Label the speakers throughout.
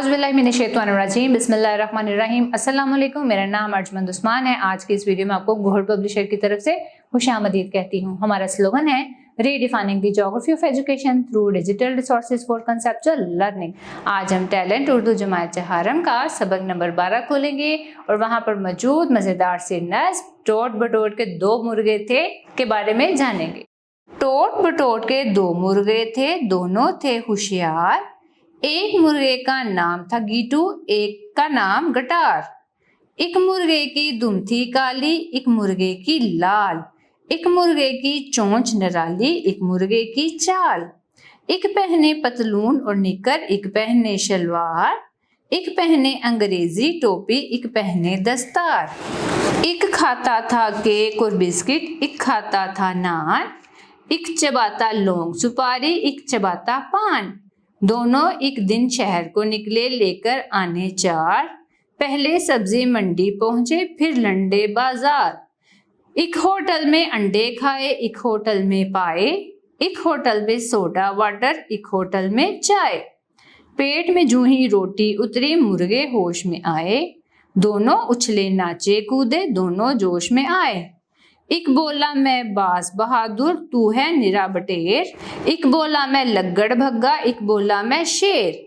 Speaker 1: औज़ुबिल्लाहिमिनश्शैतानिर्रजीम बिस्मिल्लाहिर्रहमानिर्रहीम। अस्सलाम वालेकुम, मेरा नाम अर्जमंद उस्मान है। आज की इस वीडियो में आपको गौहर पब्लिशर की तरफ से खुशामदीद कहती हूँ। हमारा स्लोगन है redefining the geography of education through digital resources for conceptual learning. आज हम टैलेंट उर्दू जमात चहारम का सबक नंबर 12 खोलेंगे और वहाँ पर मौजूद मज़ेदार से नस्ब टोट बटोट के दो मुर्गे थे के बारे में जानेंगे। टोट बटोट के दो मुर्गे थे, दोनों थे होशियार। एक मुर्गे का नाम था गीटू, एक का नाम गटार। एक मुर्गे की दुम थी काली, एक मुर्गे की लाल। एक मुर्गे की चोंच निराली, एक मुर्गे की चाल। एक पहने पतलून और निकर, एक पहने शलवार। एक पहने अंग्रेजी टोपी, एक पहने दस्तार। एक खाता था केक और बिस्किट, एक खाता था नान। एक चबाता लौंग सुपारी, एक चबाता पान। दोनों एक दिन शहर को निकले लेकर आने चार। पहले सब्जी मंडी पहुंचे, फिर लंडे बाजार। एक होटल में अंडे खाए, एक होटल में पाए। एक होटल में सोडा वाटर, एक होटल में चाय। पेट में जूं ही रोटी उतरी, मुर्गे होश में आए। दोनों उछले नाचे कूदे, दोनों जोश में आए। एक बोला मैं बास बहादुर, तू है निरा बटेर। एक बोला मैं लग्गड़ भग्गा, एक बोला मैं शेर।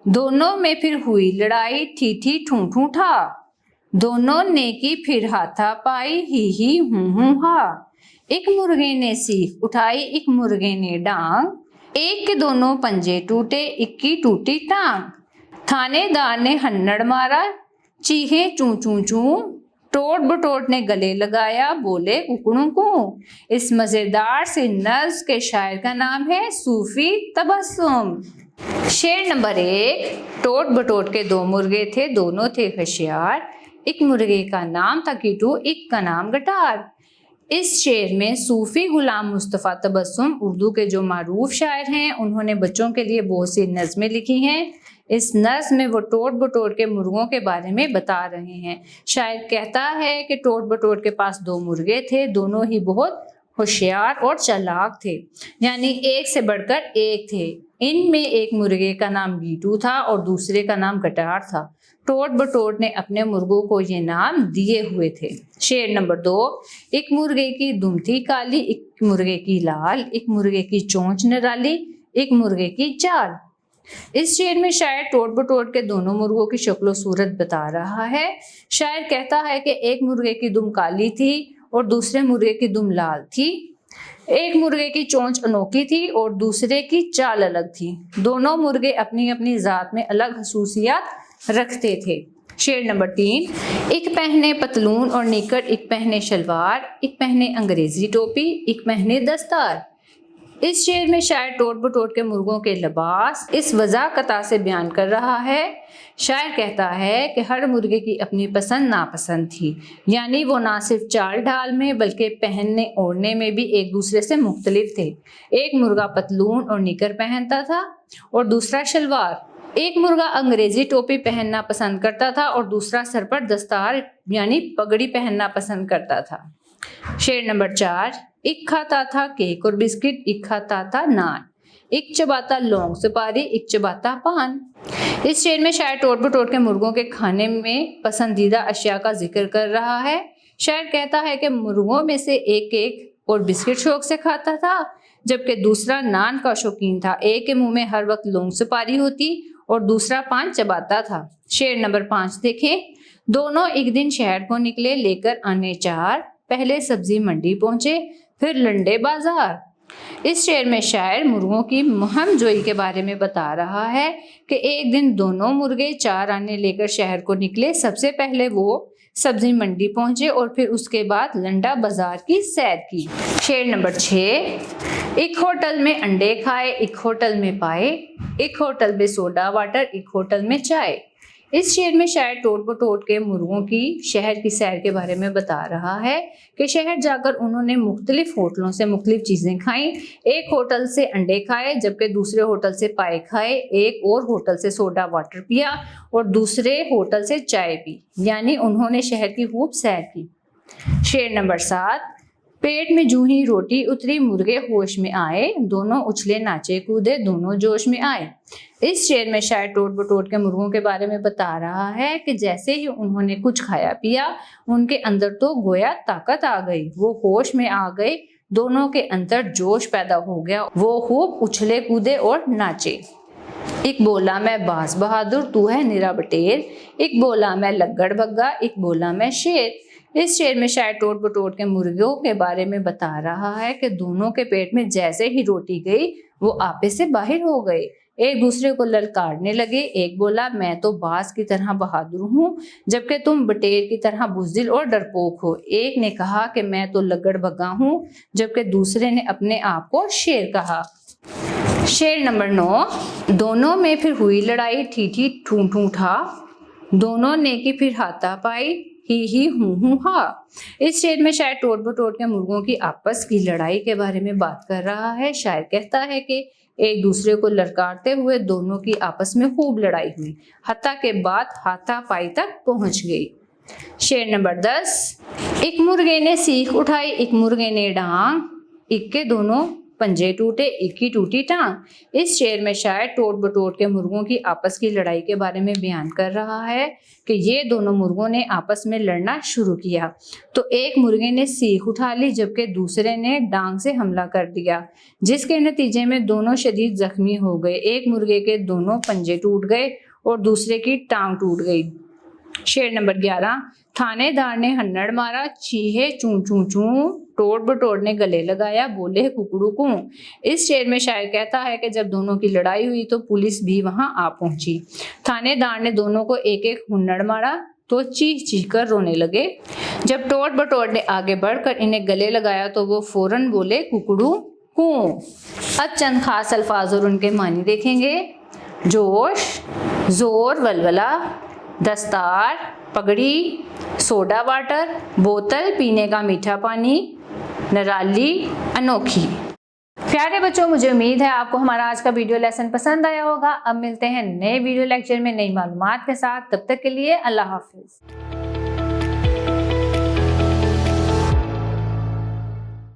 Speaker 1: दोनों में फिर हुई लड़ाई, थी ठू ठू ठा। दोनों ने की फिर हाथा पाई, ही हूँ हा। एक मुर्गे ने सीख उठाई, एक मुर्गे ने डांग। एक के दोनों पंजे टूटे, एक की टूटी टांग। थानेदार ने हन्नड़ मारा, चीहे चू चू चू। टोट बटोट ने गले लगाया, बोले कुकड़ू कू। इस मजेदार से नज़्म के शायर का नाम है सूफी तबस्सुम। शेर नंबर 1। टोट बटोट के दो मुर्गे थे, दोनों थे होशियार। एक मुर्गे का नाम था कीटू, एक का नाम गटार। इस शेर में सूफी गुलाम मुस्तफ़ा तबस्सुम उर्दू के जो मारूफ शायर हैं, उन्होंने बच्चों के लिए बहुत सी नज़में लिखी हैं। इस नज़्म में वो टोट बटोट के मुर्गों के बारे में बता रहे हैं। शायर कहता है कि टोट बटोट के पास दो मुर्गे थे, दोनों ही बहुत होशियार और चालाक थे, यानी एक से बढ़कर एक थे। इनमें एक मुर्गे का नाम गीटू था और दूसरे का नाम गटार था। टोट बटोट ने अपने मुर्गों को ये नाम दिए हुए थे। शेर नंबर 2। एक मुर्गे की दुम थी काली, एक मुर्गे की लाल। एक मुर्गे की चोंच निराली, एक मुर्गे की चाल। इस शेर में शायर टोट बटोट के दोनों मुर्गों की शक्ल सूरत बता रहा है। शायर कहता है कि एक मुर्गे की दुम काली थी और दूसरे मुर्गे की दुम लाल थी। एक मुर्गे की चोंच अनोखी थी और दूसरे की चाल अलग थी। दोनों मुर्गे अपनी अपनी जात में अलग खसूसियात रखते थे। शेर नंबर 3। एक पहने पतलून और निकर, एक पहने शलवार। एक पहने अंग्रेजी टोपी, एक पहने दस्तार। इस शेर में शायर टोट बटोट के मुर्गों के लिबास इस वज़ाकता से बयान कर रहा है। शायर कहता है कि हर मुर्गे की अपनी पसंद नापसंद थी, यानी वो ना सिर्फ चाल ढाल में बल्कि पहनने ओढ़ने में भी एक दूसरे से मुख्तलिफ थे। एक मुर्गा पतलून और निकर पहनता था और दूसरा शलवार। एक मुर्गा अंग्रेजी टोपी पहनना पसंद करता था और दूसरा सर पर दस्तार यानी पगड़ी पहनना पसंद करता था। शेर नंबर 4। एक खाता था केक और बिस्किट, एक खाता था नान। एक चबाता लौंग सुपारी, एक चबाता पान। इस शेर में शायर टोट बटोट के मुर्गों के खाने में पसंदीदा अशिया का जिक्र कर रहा है। शायर कहता है कि मुर्गों में से एक केक और बिस्किट शौक से खाता था, जबकि दूसरा नान का शौकीन था। एक के मुंह में हर वक्त लौंग सुपारी होती और दूसरा पान चबाता था। शेर नंबर 5 देखें। दोनों एक दिन शहर को निकले लेकर आने चार। पहले सब्जी मंडी पहुंचे, फिर लंडे बाजार। इस शेर में शायर मुर्गों की मुहिम जोई के बारे में बता रहा है कि एक दिन दोनों मुर्गे चार आने लेकर शहर को निकले। सबसे पहले वो सब्जी मंडी पहुंचे और फिर उसके बाद लंडा बाजार की सैर की। शेर नंबर 6। एक होटल में अंडे खाए, एक होटल में पाए। एक होटल में सोडा वाटर, एक होटल में चाय। इस शेर में शायर टोट बटोट के मुर्गों की शहर की सैर के बारे में बता रहा है कि शहर जाकर उन्होंने मुख्तलिफ होटलों से मुख्तलिफ चीज़ें खाई। एक होटल से अंडे खाए, जबकि दूसरे होटल से पाए खाए। एक और होटल से सोडा वाटर पिया और दूसरे होटल से चाय पी, यानी उन्होंने शहर की खूब सैर की। शेर नंबर 7। पेट में जूं ही रोटी उतरी मुर्गे होश में आए, दोनों उछले नाचे कूदे दोनों जोश में आए। इस शेर में शायद टोट बटोट के मुर्गों के बारे में बता रहा है कि जैसे ही उन्होंने कुछ खाया पिया उनके अंदर तो गोया ताकत आ गई, वो होश में आ गए, दोनों के अंदर जोश पैदा हो गया, वो खूब उछले कूदे और नाचे। एक बोला मैं बास बहादुर तू है निरा बटेर, एक बोला मैं लग्गड़ बग्गा, एक बोला मैं शेर। इस शेर में शायद टोट बटोट के मुर्गियों के बारे में बता रहा है कि दोनों के पेट में जैसे ही रोटी गई वो आपे से बाहर हो गए, एक दूसरे को ललकारने लगे। एक बोला मैं तो बास की तरह बहादुर हूँ जबकि तुम बटेर की तरह बुज़दिल और डरपोक हो। एक ने कहा कि मैं तो लग्गड़ बग्गा हूँ जबकि दूसरे ने अपने आप को शेर कहा। शेर नंबर 9, दोनों में फिर हुई लड़ाई ठी ठी ठू ठू ठा, दोनों ने की फिर हाथापाई ही हूँ हा। इस शेर में शायद टोट बटोट के मुर्गों की आपस की लड़ाई के बारे में बात कर रहा है। शायर कहता है कि एक दूसरे को ललकारते हुए दोनों की आपस में खूब लड़ाई हुई, हत्ता के बाद हाथापाई तक पहुंच गई। शेर नंबर 10, एक मुर्गे ने सीख उठाई एक मुर्गे ने डांग, एक के दोनों पंजे टूटे एक की टूटी टांग। इस शेर में शायद टोट बटोट के मुर्गों की आपस की लड़ाई के बारे में बयान कर रहा है कि ये दोनों मुर्गों ने आपस में लड़ना शुरू किया तो एक मुर्गे ने सीख उठा ली जबकि दूसरे ने डांग से हमला कर दिया, जिसके नतीजे में दोनों शदीद जख्मी हो गए। एक मुर्गे के दोनों पंजे टूट गए और दूसरे की टांग टूट गई। शेर नंबर 11, थानेदार ने हन्नड़ मारा चीहे चू चू चू, टोट बटोट ने गले लगाया बोले कुकड़ू कू। इस शेर में शायर कहता है कि जब दोनों की लड़ाई हुई तो पुलिस भी वहां आ पहुंची। थानेदार ने दोनों को एक एक हुन्नड़ मारा तो चीख चीख कर रोने लगे। जब टोट बटोट ने आगे बढ़कर इन्हें गले लगाया तो वो फौरन बोले कुकड़ू कू। अब चंद खास अल्फाज और उनके मानी देखेंगे। जोश, जोर, वलवला, दस्तार, पगड़ी, सोडा वाटर, बोतल, पीने का मीठा पानी, नराली, अनोखी। प्यारे बच्चों, मुझे उम्मीद है आपको हमारा आज का वीडियो लेसन पसंद आया होगा। अब मिलते हैं नए वीडियो लेक्चर में नई मालूमात के साथ, तब तक के लिए अल्लाह हाफिज।